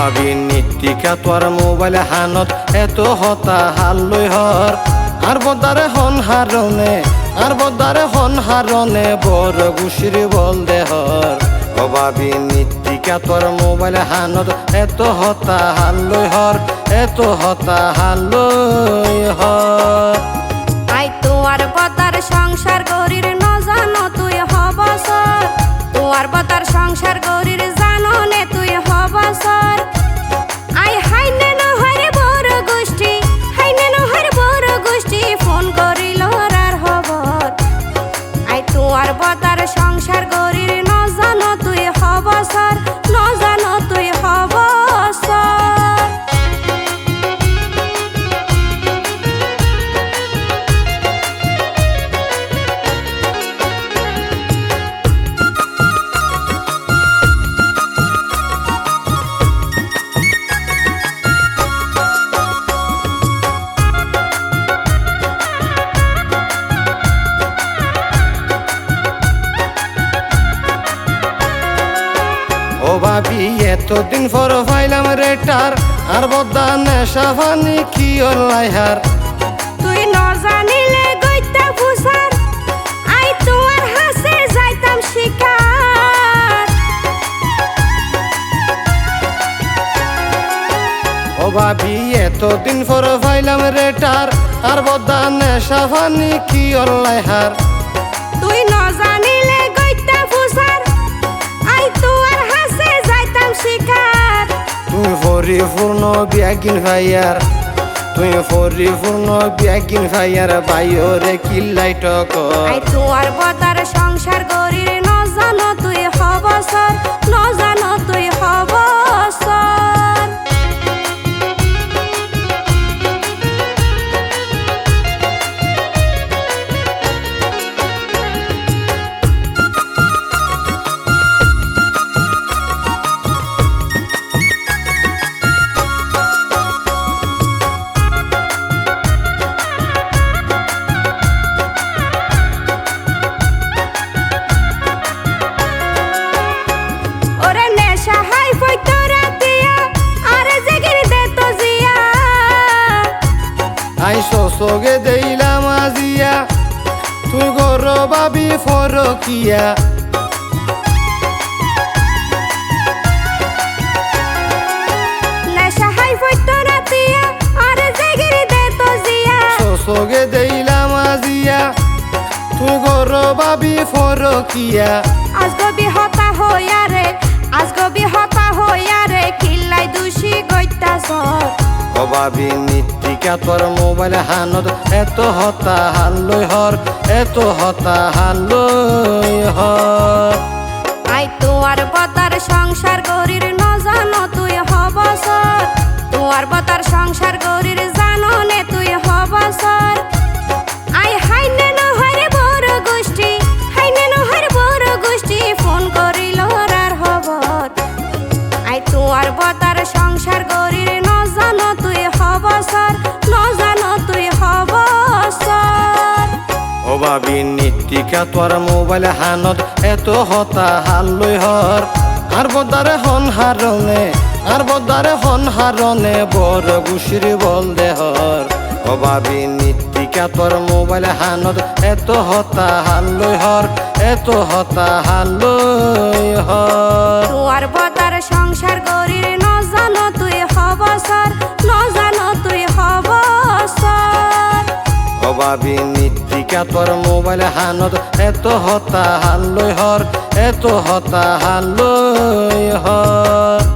অভাবী নীতিকা তোর মোবাইল হানত এত হতা হাল্লই হর আর বদারে হন হারনে বড় গুশির বল দেহর অভাবী নীতিকা তোর মোবাইল হানত এত হতা হাল্লই হর এত হতা হাল্লই হর আই তোর বদার সংসার গরির ন জানো তুই হবসর তোর বদার সংসার গরির জানো নে তুই হবসর আই হাইনে নহরে বড় গোষ্ঠী ফোন করিল আর হবর আই তোর বদার সংসার গরির ন জানো তুই হবসর ন জানো তুই হবসর ভাবি এতদিন পর ফাইলাম রেটার আর বদা নেশা ফানি কি লাইহার তুই ন জানিলে গইতা ফুসার আই তোর হাসে যাইতাম শিকার ও ভাবি এতদিন পর ফাইলাম রেটার আর বদা নেশা ফানি কি লাইহার তুই ন জানিলে গইতা ফুসার আই তোর হাসে যাইতাম শিকার তুই পরিপূর্ণ বিয়াগিন ভাইয়ার বাইরে কিল্লাই টক আই তোর বদার সংসার গরির ন জানো তুই হবসর ন জানো তুই হবসর আই সগে দেইলাম আজিয়া তুই গর বাবি ফরকিয়া সগে দেইলাম আজিয়া তুই গর বাবি ফরকিয়া আজগবি হতা হইয়া রে কিল্লাই দুষি গইতাছর অভাবী নীতিকা তোর মোবাইল হানত এত হতা হাল্লই হর এত হতা হাল্লই হর আই তোর বদার সংসার গরির ন জানো তুই হবসর তোর বদার সংসার গরির জানো নে তুই হবসর আই হাইনে নহরে বড় গোষ্ঠী ফোন করিল আর হবর আই তোর বদার সংসার গরির ন জানো তুই হবসর ন জানো তুই হবসর অভাবী নীতিকা তোর মোবাইল হানত এত হতা হাল্লই হর আর বদারে হন হারনে বড় গুশির বল দেহর অভাবী নীতিকা তোর মোবাইল হানত এত হতা হাল্লই হর এত হতা হাল্লই হর তোর বদার সংসার গরির ন জানো তুই হবসর ন জানো তুই হবসর অভাবী নীতিকা তোর মোবাইল হানত এত হতা হাল্লই হর এত হতা হাল্লই হর।